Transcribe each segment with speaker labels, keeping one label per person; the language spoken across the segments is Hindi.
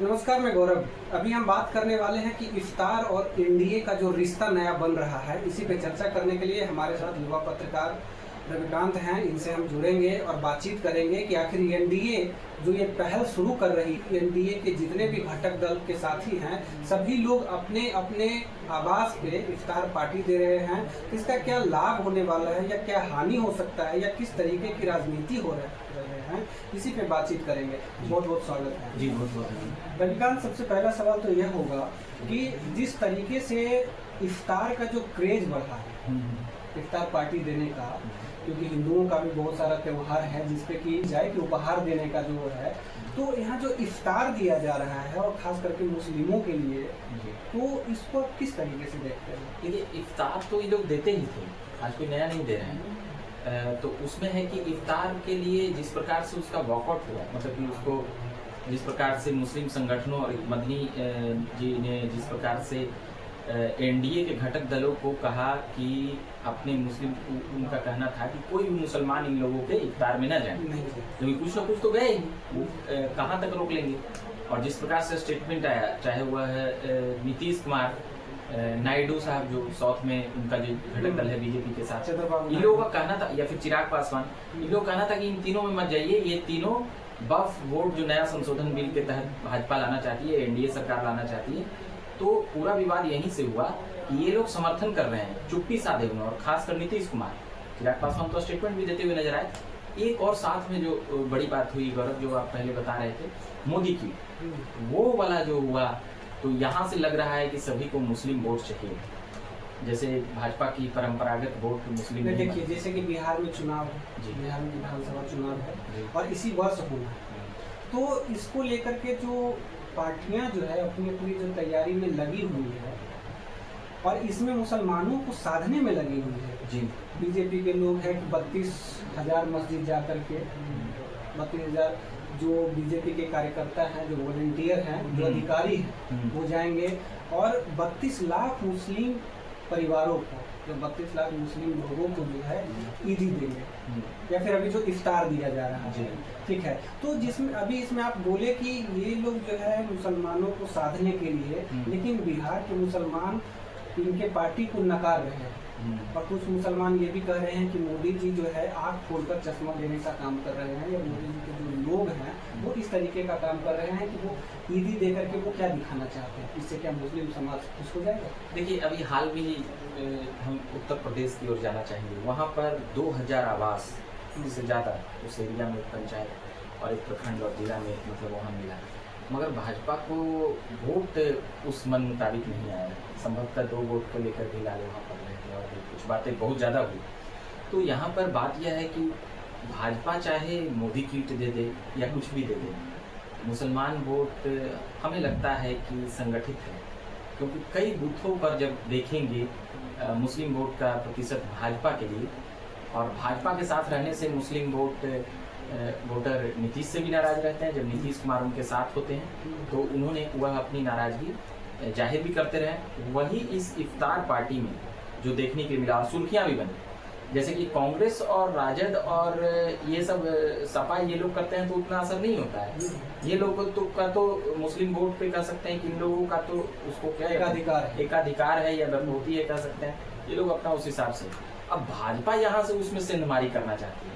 Speaker 1: नमस्कार, मैं गौरव। अभी हम बात करने वाले हैं कि इफ्तार और एनडीए का जो रिश्ता नया बन रहा है, इसी पे चर्चा करने के लिए हमारे साथ युवा पत्रकार रविकांत हैं। इनसे हम जुड़ेंगे और बातचीत करेंगे कि आखिर एनडीए जो ये पहल शुरू कर रही है, एनडीए के जितने भी घटक दल के साथी हैं, सभी लोग अपने अपने आवास पे इफ्तार पार्टी दे रहे हैं। इसका क्या लाभ होने वाला है या क्या हानि हो सकता है या किस तरीके की राजनीति हो रहे हैं, इसी पे बातचीत करेंगे। बहुत बहुत स्वागत है
Speaker 2: जी। बहुत बहुत
Speaker 1: रविकांत, सबसे पहला सवाल तो यह होगा कि जिस तरीके से इफ्तार का जो क्रेज बढ़ा है, इफ्तार पार्टी देने का, क्योंकि हिंदुओं का भी बहुत सारा त्यौहार है जिसपे कि जाए कि उपहार देने का जो है, तो यहाँ जो इफ्तार दिया जा रहा है और खास करके मुस्लिमों के लिए, तो इसको किस तरीके से देखते हैं?
Speaker 2: देखिए, इफ्तार तो ये लोग देते ही थे, आज कोई नया नहीं दे रहे हैं। तो उसमें है कि इफ्तार के लिए जिस प्रकार से उसका वॉकआउट हुआ, मतलब कि उसको जिस प्रकार से मुस्लिम संगठनों और मदनी जी ने जिस प्रकार से एनडीए के घटक दलों को कहा कि अपने मुस्लिम, उनका कहना था कि कोई भी मुसलमान इन लोगों के इफ्तार में न जाए, क्योंकि कुछ ना कुछ तो गए ही, वो कहाँ तक रोक लेंगे। और जिस प्रकार से स्टेटमेंट आया, चाहे वह नीतीश कुमार, नायडू साहब जो साउथ में उनका जो घटक दल है बीजेपी के साथ, इन लोगों का कहना था, या फिर चिराग पासवान, इन लोगों का कहना था कि इन तीनों में मत जाइए, ये तीनों वक्फ बोर्ड जो नया संशोधन बिल के तहत भाजपा लाना चाहती है, एनडीए सरकार लाना चाहती है। तो पूरा विवाद यहीं से हुआ कि ये लोग समर्थन कर रहे हैं, चुप्पी साधे हुए, और खासकर नीतीश कुमार, चिराग पासवान तो स्टेटमेंट भी देते हुए नजर आए। एक और साथ में जो बड़ी बात हुई गौरव, जो आप पहले बता रहे थे, मोदी की वो वाला जो हुआ, तो यहाँ से लग रहा है कि सभी को मुस्लिम वोट चाहिए, जैसे भाजपा की परंपरागत वोट मुस्लिम।
Speaker 1: देखिए, जैसे कि बिहार में चुनाव है, बिहार में विधानसभा चुनाव है और इसी वर्ष होना है, तो इसको लेकर के जो पार्टियां जो है अपनी अपनी जो तैयारी में लगी हुई है और इसमें मुसलमानों को साधने में लगी हुई है।
Speaker 2: जी।
Speaker 1: बीजेपी के लोग हैं कि 32,000 मस्जिद जा करके 32,000 जो बीजेपी के कार्यकर्ता हैं, जो वॉलंटियर हैं, जो अधिकारी हैं, वो जाएंगे और 32 लाख मुस्लिम परिवारों को, जो 32 लाख मुस्लिम लोगों को जो है ईदी देंगे, या फिर अभी जो इफ्तार दिया जा रहा है, ठीक है। तो जिसमें अभी इसमें आप बोले कि ये लोग जो है मुसलमानों को साधने के लिए, लेकिन बिहार के मुसलमान इनके पार्टी को नकार रहे हैं और कुछ मुसलमान ये भी कह रहे हैं कि मोदी जी जो है आँख खोलकर चश्मा देने का काम कर रहे हैं, या मोदी जी के जो लोग हैं वो इस तरीके का काम कर रहे हैं कि वो ईदी दे करके वो क्या दिखाना चाहते हैं, इससे क्या मुस्लिम समाज खुश हो जाएगा?
Speaker 2: देखिए, अभी हाल में हम उत्तर प्रदेश की ओर जाना चाहेंगे, वहाँ पर 2000 आवास से ज़्यादा उस एरिया में पंचायत और एक प्रखंड और जिला में मतलब वहाँ मिला, मगर भाजपा को वोट उस मन मुताबिक नहीं आया। संभवतः 2 वोट को लेकर भी लाले वहाँ पर रहे थे और कुछ बातें बहुत ज़्यादा हुई। तो यहाँ पर बात यह है कि भाजपा चाहे मोदी किट दे दे या कुछ भी दे दे, मुसलमान वोट हमें लगता है कि संगठित है, क्योंकि कई बूथों पर जब देखेंगे मुस्लिम वोट का प्रतिशत भाजपा के लिए, और भाजपा के साथ रहने से मुस्लिम वोटर नीतीश से भी नाराज रहते हैं। जब नीतीश कुमार उनके साथ होते हैं तो उन्होंने वह अपनी नाराजगी जाहिर भी करते रहे। वही इस इफ्तार पार्टी में जो देखने के मिला, और सुर्खियां भी बनी, जैसे कि कांग्रेस और राजद और ये सब सपा ये लोग करते हैं तो उतना असर नहीं होता है। ये लोग तो मुस्लिम वोट पे कह सकते हैं कि इन लोगों का तो उसको क्या एकाधिकार है या बहुमती है, कह सकते हैं ये लोग अपना उस हिसाब से। अब भाजपा यहाँ से उसमें सेंधमारी करना चाहती है,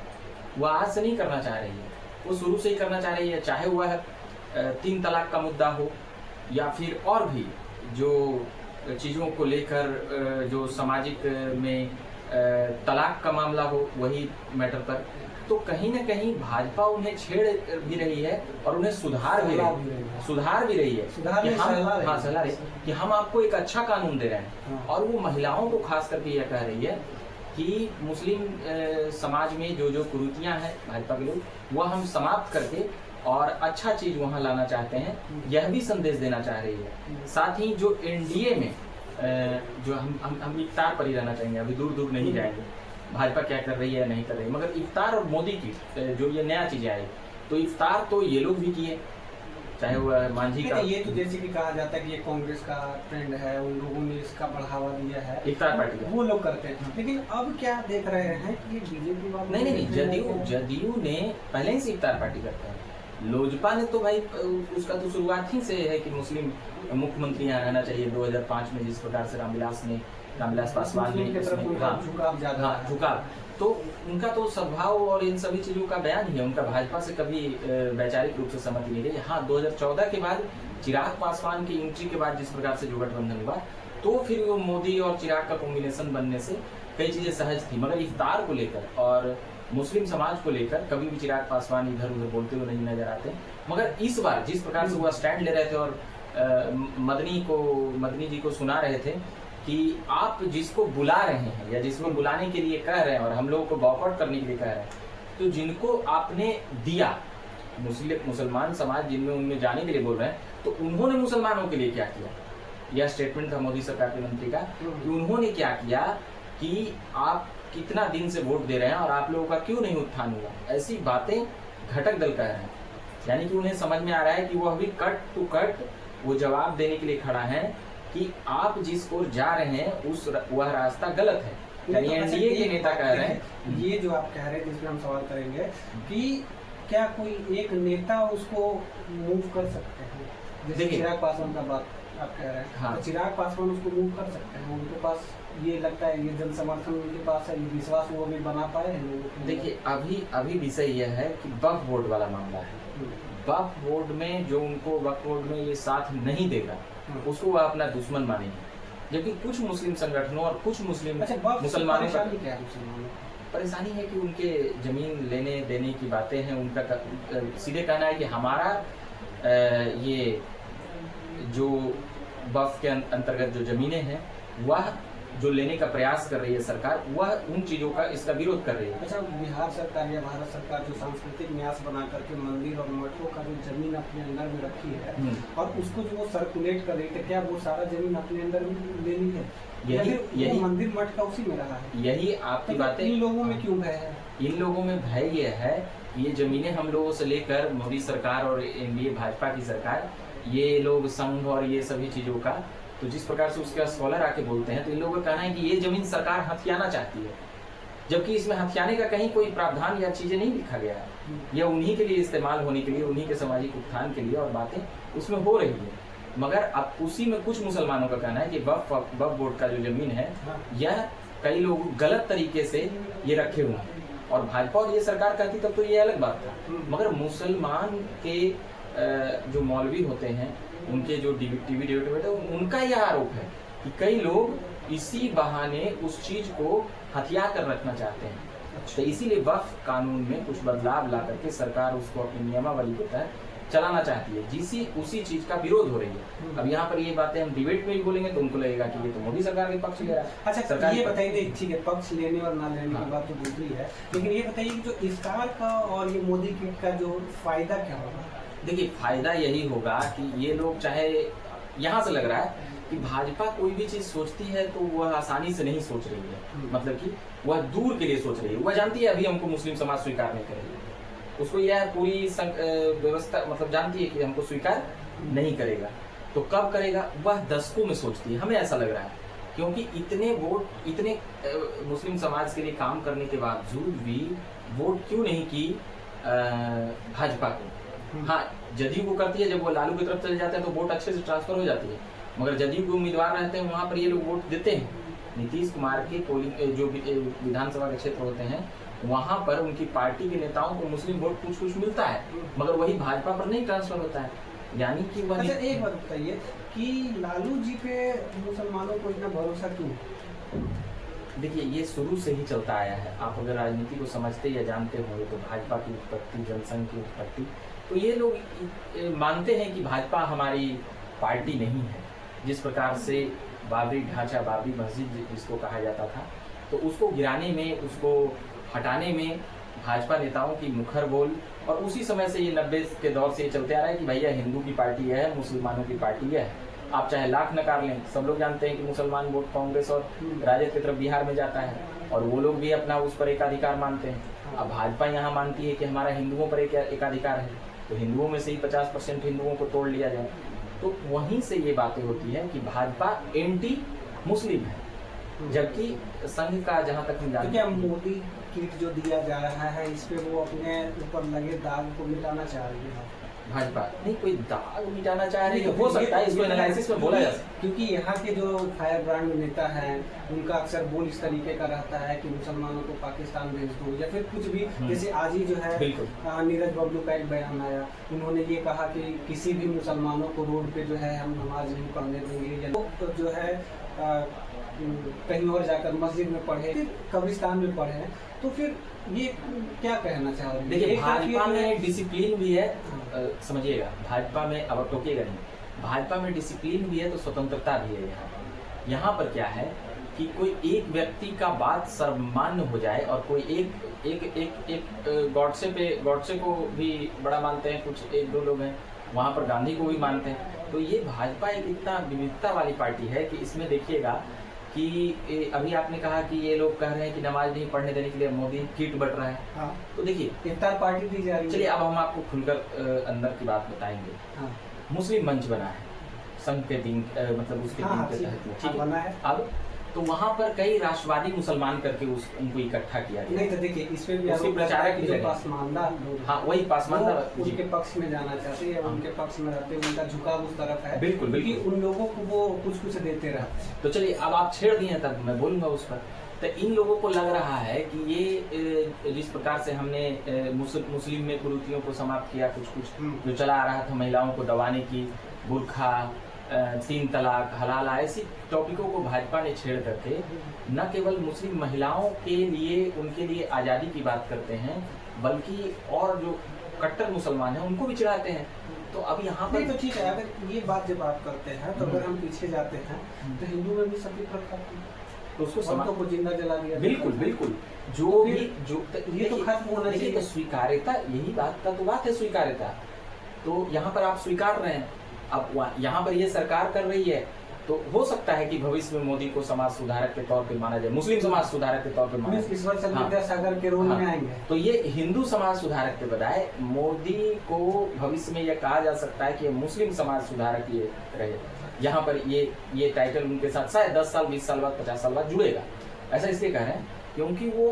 Speaker 2: वो आज से नहीं करना चाह रही है, वो शुरू से ही करना चाह रही है, चाहे वह 3 तलाक का मुद्दा हो या फिर और भी जो चीज़ों को लेकर जो सामाजिक में तलाक का मामला हो, वही मैटर पर। तो कहीं ना कहीं भाजपा उन्हें छेड़ भी रही है और उन्हें सुधार भी रही है कि हम आपको एक अच्छा कानून दे रहे हैं। और वो महिलाओं को खास करके यह कह रही है कि मुस्लिम समाज में जो कुरीतियां हैं भाजपा के लोग, वह हम समाप्त करके और अच्छा चीज वहां लाना चाहते हैं, यह भी संदेश देना चाह रही है। साथ ही जो एनडीए में जो हम इफ्तार पर ही रहना चाहेंगे, अभी दूर दूर नहीं जाएंगे भाजपा क्या कर रही है नहीं कर रही है, मगर इफ्तार और मोदी की जो ये नया चीजें आई, तो इफ्तार तो ये लोग भी किए, चाहे वह मांझी का।
Speaker 1: ये तो जैसे कि कहा जाता है कि ये कांग्रेस का ट्रेंड है, उन लोगों ने इसका बढ़ावा दिया है,
Speaker 2: इफ्तार पार्टी
Speaker 1: वो लोग करते हैं। लेकिन अब क्या देख रहे हैं कि ये बीजेपी वाले
Speaker 2: नहीं, जदयू ने पहले ही से इफ्तार पार्टी करते हैं। लोजपा ने तो भाई उसका तो शुरुआत ही से है कि मुस्लिम मुख्यमंत्री यहाँ रहना चाहिए। 2005 में जिस प्रकार से रामविलास पासवान ने झुकाव, तो उनका तो स्वभाव और इन सभी चीजों का बयान ही है। उनका भाजपा से कभी वैचारिक रूप से सहमति नहीं रही। हाँ, 2014 के बाद चिराग पासवान की एंट्री के बाद जिस प्रकार से जो गठबंधन हुआ, तो फिर वो मोदी और चिराग का कॉम्बिनेशन बनने से कई चीजें सहज थी। मगर इफ्तार को लेकर और मुस्लिम समाज को लेकर कभी भी चिराग पासवान इधर उधर बोलते हुए नहीं नजर आते। मगर इस बार जिस प्रकार से वो स्टैंड ले रहे थे और मदनी जी को सुना रहे थे कि आप जिसको बुला रहे हैं या जिसको बुलाने के लिए कह रहे हैं और हम लोगों को बॉयकॉट करने के लिए कह रहे हैं, तो जिनको आपने दिया मुसलमान समाज जिनमें उनमें जाने के लिए बोल रहे हैं, तो उन्होंने मुसलमानों के लिए क्या किया। यह स्टेटमेंट था मोदी सरकार के मंत्री का कि उन्होंने क्या किया कि आप कितना दिन से वोट दे रहे हैं और आप लोगों का क्यों नहीं उत्थान हुआ। ऐसी बातें घटक दल कह रहे हैं, यानी कि उन्हें समझ में आ रहा है कि वो अभी कट टू कट वो जवाब देने के लिए खड़ा है कि आप जिस ओर जा रहे हैं वह रास्ता गलत है। यानी एनडीए के नेता कह रहे हैं,
Speaker 1: ये जो आप कह रहे हैं जिसमें हम सवाल करेंगे कि क्या कोई एक नेता उसको मूव कर सकते हैं, जैसे चिराग पासवान का बात आप कह रहे हैं। हाँ। तो चिराग पासवान उसको मूव कर सकते हैं, उनके पास ये लगता है, ये जन समर्थन उनके पास है, ये विश्वास वो भी बना पाए हैं लोगों को।
Speaker 2: देखिए, अभी विषय यह है कि वक्फ बोर्ड वाला मामला है। वक्फ बोर्ड में जो उनको वक्फ बोर्ड में ये साथ नहीं देगा उसको वह अपना दुश्मन मानेंगे, जबकि कुछ मुस्लिम संगठनों और कुछ मुसलमानों का परेशानी है कि उनके जमीन लेने देने की बातें हैं। उनका सीधे कहना है कि हमारा ये जो वक्फ के अंतर्गत जो जमीनें हैं वह जो लेने का प्रयास कर रही है सरकार, वह उन चीजों का इसका विरोध कर रही है।
Speaker 1: अच्छा, बिहार सरकार या भारत सरकार जो सांस्कृतिक न्यास बना करके मंदिर और मठों का जो जमीन अपने अंदर में रखी है और उसको जो वो सर्कुलेट कर रही है, क्या वो सारा जमीन अपने अंदर में लेनी है? यही मंदिर मठ का उसी में रहा है।
Speaker 2: यही आपकी बातें
Speaker 1: इन लोगों में क्यों भय है?
Speaker 2: इन लोगों में भय ये है, ये जमीनें हम लोगों से लेकर मोदी सरकार और एनडीए भाजपा की सरकार, ये लोग संघ और ये सभी चीजों का, तो जिस प्रकार से उसके स्कॉलर आके बोलते हैं, तो इन लोगों का कहना है कि ये जमीन सरकार हथियाना चाहती है, जबकि इसमें हथियाने का कहीं कोई प्रावधान या चीजें नहीं लिखा गया है। यह उन्हीं के लिए इस्तेमाल होने के लिए, उन्हीं के सामाजिक उत्थान के लिए और बातें उसमें हो रही है। मगर अब उसी में कुछ मुसलमानों का कहना है कि वक्फ बोर्ड का जो जमीन है, यह कई लोग गलत तरीके से ये रखे हुए हैं, और भाजपा और ये सरकार कहती तब तो ये अलग बात था। मगर मुसलमान के जो मौलवी होते हैं, उनके जो टीवी डिबेट होते हैं, उनका यह आरोप है कि कई लोग इसी बहाने उस चीज को हथिया कर रखना चाहते हैं। तो इसीलिए वक्फ कानून में कुछ बदलाव ला करके सरकार उसको अपनी नियमावली के तहत चलाना चाहती है, उसी चीज का विरोध हो रही है। अब यहाँ पर ये बातें हम डिबेट में भी बोलेंगे तो उनको लगेगा कि ये तो मोदी सरकार के पक्ष ले रहा है।
Speaker 1: अच्छा, सरकार ये बताइए, ठीक है, पक्ष लेने और ना लेने की बात तो दूसरी है, लेकिन ये बताइए कि जो इफ्तार का और ये मोदी किट का जो फायदा क्या होगा?
Speaker 2: देखिए, फायदा यही होगा कि ये लोग, चाहे यहाँ से लग रहा है कि भाजपा कोई भी चीज सोचती है तो वह आसानी से नहीं सोच रही है, मतलब कि वह दूर के लिए सोच रही है। वह जानती है अभी हमको मुस्लिम समाज स्वीकार नहीं करेगी, उसको यह पूरी व्यवस्था मतलब जानती है कि हमको स्वीकार नहीं करेगा, तो कब करेगा वह दशकों में सोचती है। हमें ऐसा लग रहा है क्योंकि इतने मुस्लिम समाज के लिए काम करने के बावजूद भी वोट क्यों नहीं की भाजपा को। हाँ, जदयू को करती है, जब वो लालू की तरफ चले जाते हैं तो वोट अच्छे से ट्रांसफर हो जाती है, मगर जदयू के उम्मीदवार रहते हैं वहाँ पर ये लोग वोट देते हैं। नीतीश कुमार के पोलिंग जो विधानसभा के क्षेत्र होते हैं वहाँ पर उनकी पार्टी के नेताओं को मुस्लिम वोट कुछ मिलता है, मगर वही भाजपा पर नहीं ट्रांसफर होता है। यानी कि वह
Speaker 1: अच्छा, एक बात बताइए कि लालू जी पे मुसलमानों को इतना भरोसा क्यों?
Speaker 2: देखिए, ये शुरू से ही चलता आया है। आप अगर राजनीति को समझते या जानते होंगे तो भाजपा की उत्पत्ति, जनसंघ की उत्पत्ति, तो ये लोग मानते हैं कि भाजपा हमारी पार्टी नहीं है। जिस प्रकार से बाबरी ढांचा, बाबरी मस्जिद जिसको कहा जाता था, तो उसको गिराने में, उसको हटाने में भाजपा नेताओं की मुखर बोल, और उसी समय से ये 90 के दौर से ये चलते आ रहा है कि भैया हिंदू की पार्टी है, मुसलमानों की पार्टी है। आप चाहे लाख नकार लें, सब लोग जानते हैं कि मुसलमान वोट कांग्रेस और राजद की तरफ बिहार में जाता है, और वो लोग भी अपना उस पर एकाधिकार मानते हैं। अब भाजपा यहाँ मानती है कि हमारा हिंदुओं पर एकाधिकार है, तो हिंदुओं में से ही 50% हिंदुओं को तोड़ लिया जाए। तो वहीं से ये बातें होती हैं कि भाजपा एंटी मुस्लिम है, जबकि संघ का जहाँ तक हम
Speaker 1: तो
Speaker 2: जानते
Speaker 1: क्या
Speaker 2: हैं,
Speaker 1: मोदी किट जो दिया जा रहा है इस पे वो अपने ऊपर लगे दाग को मिटाना चाह रही है?
Speaker 2: भाजपा नहीं कोई दाग मिटाना चाह रही है,
Speaker 1: नहीं,
Speaker 2: हो
Speaker 1: ये
Speaker 2: सकता है
Speaker 1: तो
Speaker 2: इसको
Speaker 1: ये
Speaker 2: एनालिसिस में बोला जा सकता है।
Speaker 1: क्योंकि यहाँ के जो फायर ब्रांड नेता हैं उनका अक्सर बोल इस तरीके का रहता है कि मुसलमानों को पाकिस्तान भेज दो या फिर कुछ भी। जैसे आज ही जो है
Speaker 2: बिल्कुल।
Speaker 1: नीरज बबलू का एक बयान आया, उन्होंने ये कहा कि किसी भी मुसलमानों को रोड पे जो है हम नमाज नहीं पढ़ने देंगे, या तो जो है कहीं और जाकर मस्जिद में पढ़े, फिर कब्रिस्तान में पढ़े। तो फिर ये क्या कहना चाह रहे हैं?
Speaker 2: देखिए
Speaker 1: एक
Speaker 2: भाजपा
Speaker 1: तरफ ये
Speaker 2: में डिसिप्लिन भी है, समझिएगा, भाजपा में अब टोकेगा नहीं, भाजपा में डिसिप्लिन भी है तो स्वतंत्रता भी है। यहाँ पर क्या है कि कोई एक व्यक्ति का बात सर्वमान्य हो जाए और कोई एक गॉडसे को भी बड़ा मानते हैं, कुछ एक दो लोग हैं वहाँ पर गांधी को भी मानते हैं। तो ये भाजपा एक इतना विविधता वाली पार्टी है कि इसमें देखिएगा कि अभी आपने कहा कि ये लोग कह रहे हैं कि नमाज नहीं पढ़ने देने के लिए मोदी किट बट रहा है।
Speaker 1: हाँ।
Speaker 2: तो देखिए
Speaker 1: इफ्तार पार्टी दी जा रही है।
Speaker 2: चलिए अब हम आपको खुलकर अंदर की बात बताएंगे।
Speaker 1: हाँ।
Speaker 2: मुस्लिम मंच बना है संघ के दिन, मतलब उसके दिन के तहत, ठीक
Speaker 1: बना है।
Speaker 2: अब तो वहाँ पर कई राष्ट्रवादी मुसलमान करके उनको इकट्ठा किया गया।
Speaker 1: नहीं तो देखिए इसमें भी
Speaker 2: उसकी प्रचारक की
Speaker 1: जो
Speaker 2: जगह।
Speaker 1: पासमानदा लोग,
Speaker 2: हाँ वही पासमानदा
Speaker 1: उनके पक्ष में जाना चाहते हैं, उनके पक्ष में रहते हैं, उनका झुकाव उस तरफ है।
Speaker 2: बिल्कुल
Speaker 1: क्योंकि
Speaker 2: बिल्कुल।
Speaker 1: उन लोगों को वो कुछ देते रहते हैं।
Speaker 2: तो चलिए अब आप छेड़ दिए तब मैं बोलूंगा उस पर। तो इन लोगों को लग रहा है कि ये जिस प्रकार से हमने मुस्लिम में कुरीतियों को समाप्त किया, कुछ जो चला आ रहा था महिलाओं को दबाने की, बुर्खा, 3 तलाक, हलाला, ऐसी टॉपिकों को भाजपा ने छेड़ करके न केवल मुस्लिम महिलाओं के लिए, उनके लिए आज़ादी की बात करते हैं, बल्कि और जो कट्टर मुसलमान हैं उनको भी चिढ़ाते हैं। तो अब यहाँ पर
Speaker 1: तो ठीक है, अगर ये बात जब आप करते हैं तो अगर हम पीछे जाते हैं तो हिंदू में भी सभी प्रथा थी,
Speaker 2: तो उसको
Speaker 1: औरतों को जिंदा जला दिया।
Speaker 2: बिल्कुल बिल्कुल। जो भी जो
Speaker 1: ये तो खत्म होना चाहिए।
Speaker 2: तो स्वीकार्यता, यही बात का तो बात है, स्वीकार्यता। तो यहाँ पर आप स्वीकार रहे हैं, अब यहाँ पर ये सरकार कर रही है, तो हो सकता है कि भविष्य में मोदी को समाज सुधारक के तौर पे माना जाए, मुस्लिम समाज सुधारक के तौर पे माना जाए।
Speaker 1: ईश्वर चंद्र विद्यासागर के रोल में आएंगे।
Speaker 2: तो ये हिंदू समाज सुधारक के बजाय मोदी को भविष्य में यह कहा जा सकता है कि ये मुस्लिम समाज सुधारक ये रहे। यहाँ पर ये टाइटल उनके साथ शायद 10 साल 20 साल बाद 50 साल बाद जुड़ेगा। ऐसा इसलिए कह रहे हैं क्योंकि वो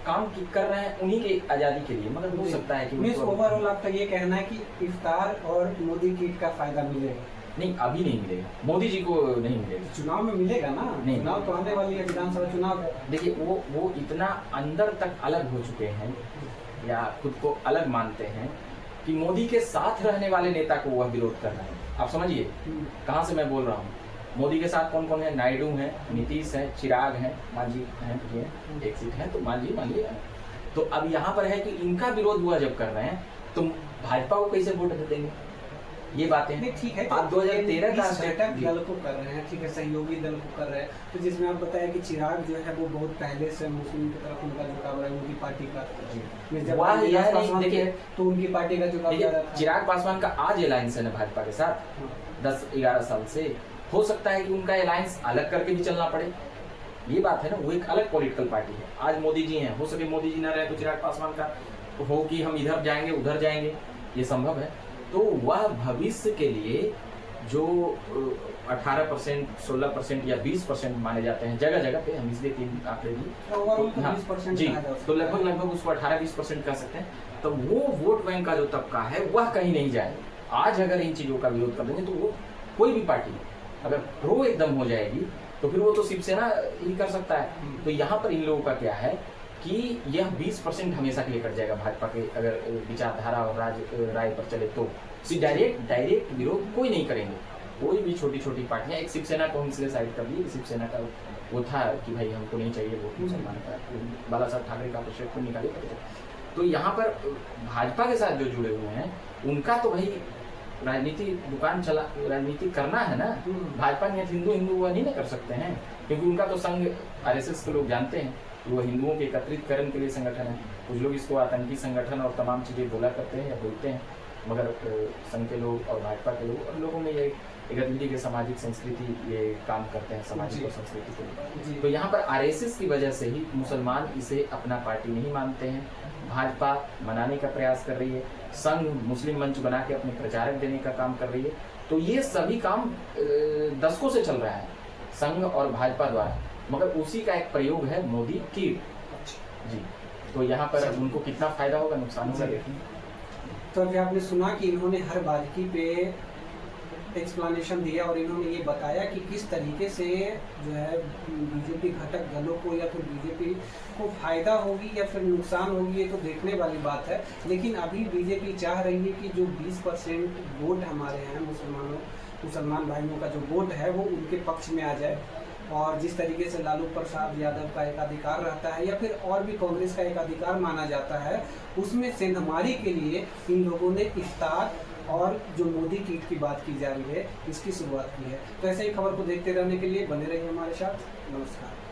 Speaker 2: काम कर रहे हैं उन्हीं की आज़ादी के लिए, मगर हो सकता है कि
Speaker 1: ओवरऑल आपका ये कहना है कि इफ्तार और मोदी किट का फायदा मिलेगा?
Speaker 2: नहीं, अभी नहीं मिलेगा, मोदी जी को नहीं मिलेगा।
Speaker 1: चुनाव में मिलेगा ना?
Speaker 2: नहीं,
Speaker 1: चुनाव तो आने वाली है, विधानसभा चुनाव है।
Speaker 2: देखिए वो इतना अंदर तक अलग हो चुके हैं या खुद को अलग मानते हैं कि मोदी के साथ रहने वाले नेता को वह विरोध कर रहे हैं। आप समझिए कहाँ से मैं बोल रहा हूँ। मोदी के साथ कौन कौन है? नायडू हैं, नीतीश हैं, चिराग हैं, मांझी हैं, ये एक सीट है तो मांझी मान लिया। तो अब यहाँ पर है कि इनका विरोध हुआ जब कर रहे हैं तो भाजपा को कैसे वोट देंगे? ये बातें
Speaker 1: नहीं, ठीक है।
Speaker 2: आप 2013 का
Speaker 1: घटक दल को कर रहे हैं, ठीक है, सहयोगी दल को कर रहे हैं, तो जिसमें आप बताया कि चिराग जो है वो बहुत पहले से मुस्लिम की तरफ उनका झुकाव रहा है, उनकी पार्टी का।
Speaker 2: देखिए
Speaker 1: तो उनकी पार्टी का झुकाव ज्यादा था।
Speaker 2: चिराग पासवान का आज अलायंस है ना भाजपा के साथ 10-11 साल से। हो सकता है कि उनका अलायंस अलग करके भी चलना पड़े, ये बात है ना, वो एक अलग पॉलिटिकल पार्टी है। आज मोदी जी हैं, हो सके मोदी जी ना रहे तो चिराग पासवान का हो कि हम इधर जाएंगे उधर जाएंगे, ये संभव है। तो वह भविष्य के लिए जो 18%, 16% या 20% माने जाते हैं जगह जगह पे, हम इसलिए 3 आंकड़े दी जी, तो लगभग उसको 18-20% कह सकते हैं। तो वो वोट बैंक का जो तबका है वह कहीं नहीं जाए। आज अगर इन चीज़ों का विरोध कर देंगे तो वो कोई भी पार्टी अगर प्रो एकदम हो जाएगी तो फिर वो तो शिवसेना ही कर सकता है। तो यहाँ पर इन लोगों का क्या है कि यह 20% हमेशा के लिए कट जाएगा भाजपा के अगर विचारधारा और राय पर चले तो। डायरेक्ट विरोध कोई नहीं करेंगे, कोई भी छोटी छोटी पार्टियां। एक शिवसेना को हम इसलिए साइड कर दिए, शिवसेना का वो था कि भाई हमको नहीं चाहिए वो मुसलमान का, बाला साहब ठाकरे का प्रोजेक्ट को निकाले। तो यहाँ पर भाजपा के साथ जो जुड़े हुए हैं उनका तो भाई राजनीति करना है ना। भाजपा ने हिंदू वह नहीं ना कर सकते हैं, क्योंकि उनका तो संघ RSS के लोग जानते हैं वो हिंदुओं के एकत्रितकरण के लिए संगठन है। कुछ लोग इसको आतंकी संगठन और तमाम चीज़ें बोला करते हैं या बोलते हैं, मगर संघ के लोग और भाजपा के लोग और लोगों में ये गतिविधि के सामाजिक संस्कृति ये काम करते हैं, सामाजिक और संस्कृति के लिए। तो यहाँ पर RSS की वजह से ही मुसलमान इसे अपना पार्टी नहीं मानते हैं। भाजपा मनाने का प्रयास कर रही है, संघ मुस्लिम मंच बना के अपने प्रचारक देने का काम कर रही है। तो ये सभी काम दशकों से चल रहा है संघ और भाजपा द्वारा। मगर उसी का एक प्रयोग है मोदी किट जी। तो यहाँ पर उनको कितना फायदा होगा नुकसान होगा देखिए।
Speaker 1: तो अभी आपने सुना कि इन्होंने हर बारीकी पे एक्सप्लेनेशन दिया और इन्होंने ये बताया कि किस तरीके से जो है बीजेपी घटक दलों को या फिर बीजेपी को फायदा होगी या फिर नुकसान होगी, ये तो देखने वाली बात है। लेकिन अभी बीजेपी चाह रही है कि जो 20% वोट हमारे हैं मुसलमान भाइयों का जो वोट है वो उनके पक्ष में आ जाए, और जिस तरीके से लालू प्रसाद यादव का एक अधिकार रहता है या फिर और भी कांग्रेस का एक अधिकार माना जाता है, उसमें सेंधमारी के लिए इन लोगों ने इफ्तार और जो मोदी किट की बात की जा रही है इसकी शुरुआत की है। तो ऐसे ही खबर को देखते रहने के लिए बने रहिए हमारे साथ। नमस्कार।